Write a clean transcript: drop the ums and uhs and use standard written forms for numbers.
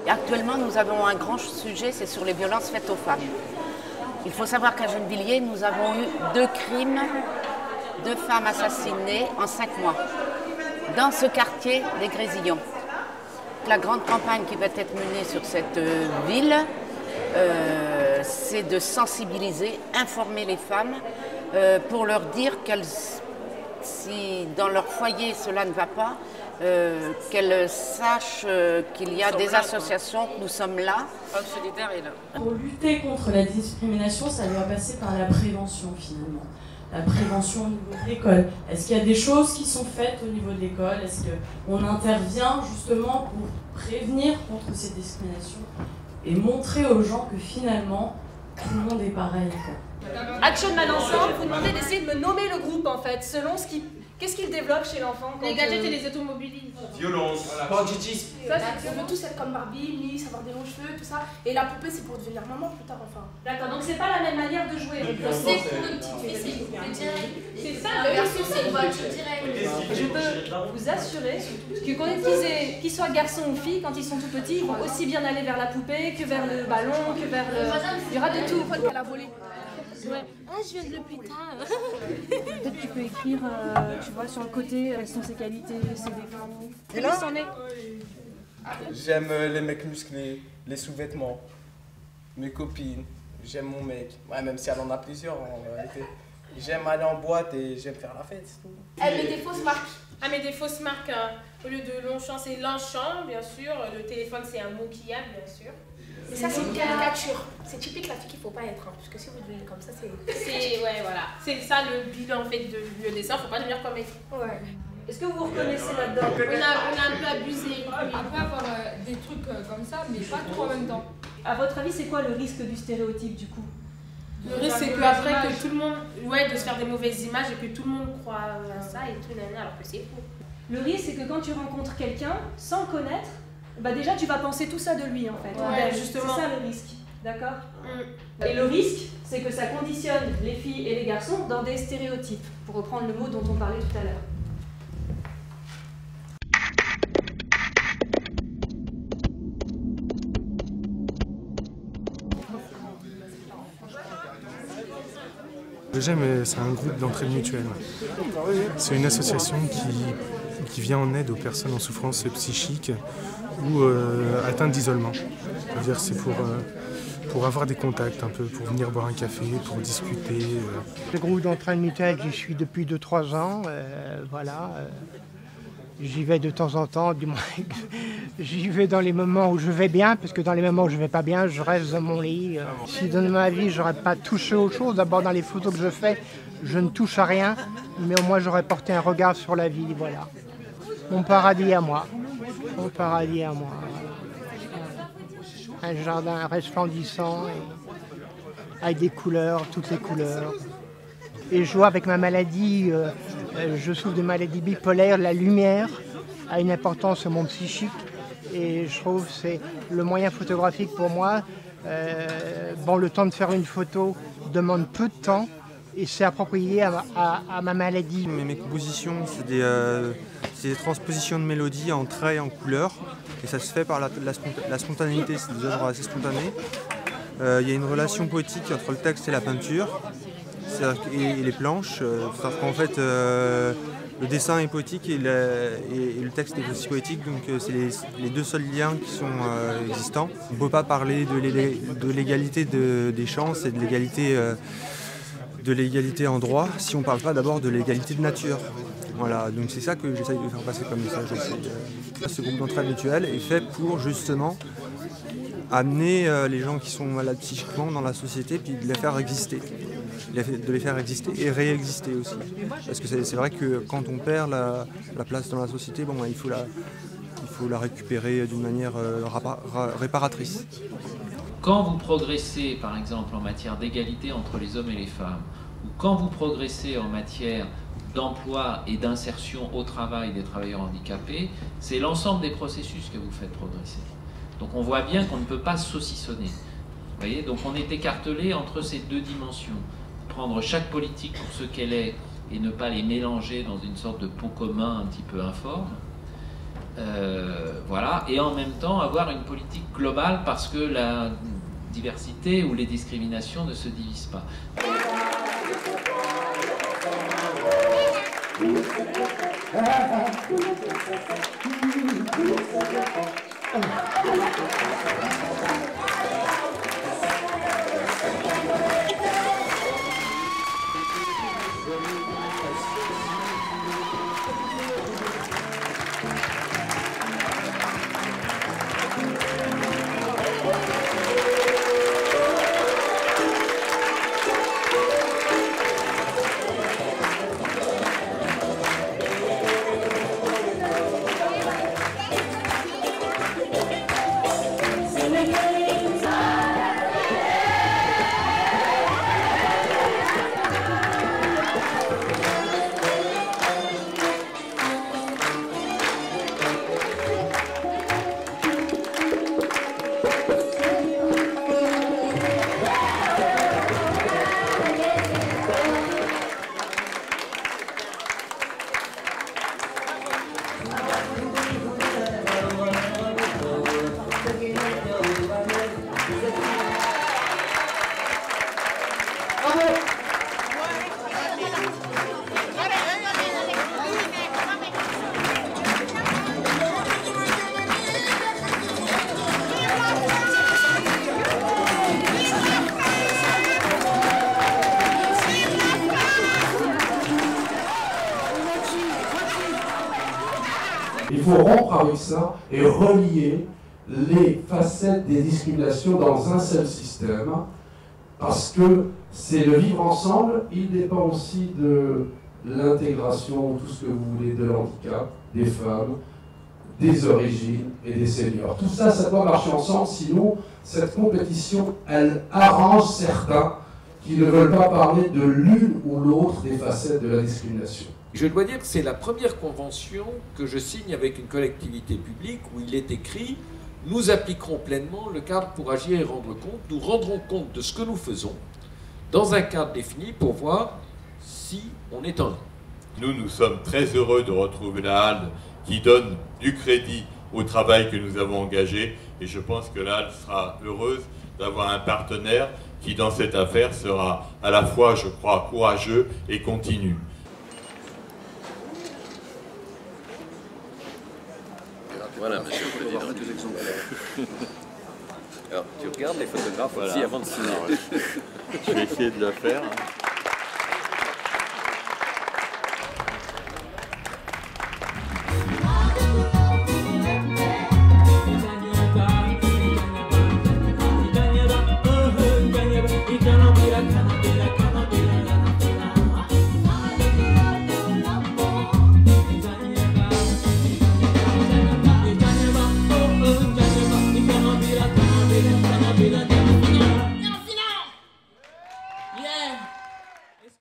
Actuellement, nous avons un grand sujet, c'est sur les violences faites aux femmes. Il faut savoir qu'à Gennevilliers, nous avons eu 2 crimes, 2 femmes assassinées en 5 mois, dans ce quartier des Grésillons. La grande campagne qui va être menée sur cette ville, c'est de sensibiliser, informer les femmes pour leur dire qu'elles, si dans leur foyer cela ne va pas, qu'elles sachent qu'il y a des associations, que nous sommes là. Solidaire est là. Pour lutter contre la discrimination, ça doit passer par la prévention finalement. La prévention au niveau de l'école. Est-ce qu'il y a des choses qui sont faites au niveau de l'école? Est-ce qu'on intervient justement pour prévenir contre ces discriminations et montrer aux gens que finalement, tout le monde est pareil, quoi. Action Man Ensemble, vous demandez d'essayer de me nommer le groupe en fait, selon ce qui... Qu'est-ce qu'il développe chez l'enfant? Les gadgets et les automobilistes. Violence, banditisme. On veut tous être comme Barbie, Miss, avoir des longs cheveux, tout ça. Et la poupée, c'est pour devenir maman plus tard, enfin. D'accord, donc c'est pas la même manière de jouer. C'est pour une petite fille, c'est direct. C'est ça, Le garçon, c'est une voiture directe. Je peux vous assurer que qu'ils soient garçons ou filles, quand ils sont tout petits, ils vont aussi bien aller vers la poupée que vers le ballon, que vers le... Il y aura de tout. Qu'elle a volé. Ouais. Ah, je viens de l'hôpital. Peut-être que tu peux écrire, tu vois, sur le côté, quelles sont ses qualités, ses défauts. Et là, c'en est. j'aime les mecs musclés, les sous-vêtements, mes copines, j'aime mon mec. Ouais, même si elle en a plusieurs en réalité. J'aime aller en boîte et j'aime faire la fête, c'est tout. Elle met des fausses marques. Ah, mais des fausses marques, au lieu de Longchamp, c'est Longchamp, bien sûr. Le téléphone, c'est un Nokia, bien sûr. Mais ça, c'est une caricature. C'est typique la fille qu'il ne faut pas être. Hein, parce que si vous devenez comme ça, c'est... Ouais, voilà. C'est ça le bilan, en fait, le dessin. Il ne faut pas devenir comme elle. Ouais. Est-ce que vous vous reconnaissez là-dedans? On a un peu abusé. Il peut avoir des trucs comme ça, mais pas trop en même temps. À votre avis, c'est quoi le risque du stéréotype du coup? Le risque, c'est qu'après, que tout le monde... Ouais, de se faire des mauvaises images et que tout le monde croit à ça et tout, alors que c'est faux. Le risque, c'est que quand tu rencontres quelqu'un, sans le connaître, bah déjà tu vas penser tout ça de lui en fait. Ouais, justement. C'est ça le risque, d'accord? Et le risque, c'est que ça conditionne les filles et les garçons dans des stéréotypes, pour reprendre le mot dont on parlait tout à l'heure. Le GEM, c'est un groupe d'entraide mutuelle. C'est une association qui vient en aide aux personnes en souffrance psychique ou atteintes d'isolement. C'est-à-dire c'est pour avoir des contacts un peu, pour venir boire un café, pour discuter. Le groupe d'entraide mutuelle, j'y suis depuis 2-3 ans. Voilà. J'y vais de temps en temps, du moins j'y vais dans les moments où je vais bien, parce que dans les moments où je ne vais pas bien, je reste dans mon lit. Si dans ma vie, je n'aurais pas touché aux choses, d'abord dans les photos que je fais, je ne touche à rien, mais au moins j'aurais porté un regard sur la vie, voilà. Mon paradis à moi. Mon paradis à moi. Un jardin resplendissant, avec des couleurs, toutes les couleurs. Et je vois avec ma maladie, je souffre de maladie bipolaire, la lumière a une importance sur mon psychique et je trouve que c'est le moyen photographique pour moi. Le temps de faire une photo demande peu de temps et c'est approprié à ma maladie. Mes compositions, c'est des transpositions de mélodies en traits et en couleurs et ça se fait par la spontanéité, c'est des œuvres assez spontanées. Il y a une relation poétique entre le texte et la peinture. Et les planches, parce qu'en fait le dessin est poétique et le texte est aussi poétique, donc c'est les deux seuls liens qui sont existants. On ne peut pas parler de l'égalité des chances et de l'égalité en droit si on ne parle pas d'abord de l'égalité de nature. Voilà, donc c'est ça que j'essaye de faire passer comme message aussi. Ce groupe d'entraide mutuelle est fait pour justement amener les gens qui sont malades psychiquement dans la société puis de les faire exister. De les faire exister et réexister aussi. Parce que c'est vrai que quand on perd la place dans la société, il faut la récupérer d'une manière réparatrice. Quand vous progressez, par exemple, en matière d'égalité entre les hommes et les femmes, ou quand vous progressez en matière d'emploi et d'insertion au travail des travailleurs handicapés, c'est l'ensemble des processus que vous faites progresser. Donc on voit bien qu'on ne peut pas saucissonner. Vous voyez, donc on est écartelé entre ces deux dimensions. Prendre chaque politique pour ce qu'elle est et ne pas les mélanger dans une sorte de pot commun un petit peu informe, Voilà, et en même temps avoir une politique globale parce que la diversité ou les discriminations ne se divisent pas. Il faut rompre avec ça et relier les facettes des discriminations dans un seul système, parce que c'est le vivre ensemble, il dépend aussi de l'intégration, tout ce que vous voulez, de l'handicap, des femmes, des origines et des seniors. Tout ça, ça doit marcher ensemble, sinon cette compétition, elle arrange certains qui ne veulent pas parler de l'une ou l'autre des facettes de la discrimination. Je dois dire que c'est la première convention que je signe avec une collectivité publique où il est écrit « Nous appliquerons pleinement le cadre pour agir et rendre compte. Nous rendrons compte de ce que nous faisons dans un cadre défini pour voir si on est en ligne. » Nous sommes très heureux de retrouver la HALDE qui donne du crédit au travail que nous avons engagé, et je pense que la HALDE sera heureuse d'avoir un partenaire qui dans cette affaire sera à la fois, je crois, courageux et continu. Voilà, monsieur le président. Alors, tu regardes les photographes aussi avant de signer. Je vais essayer de le faire.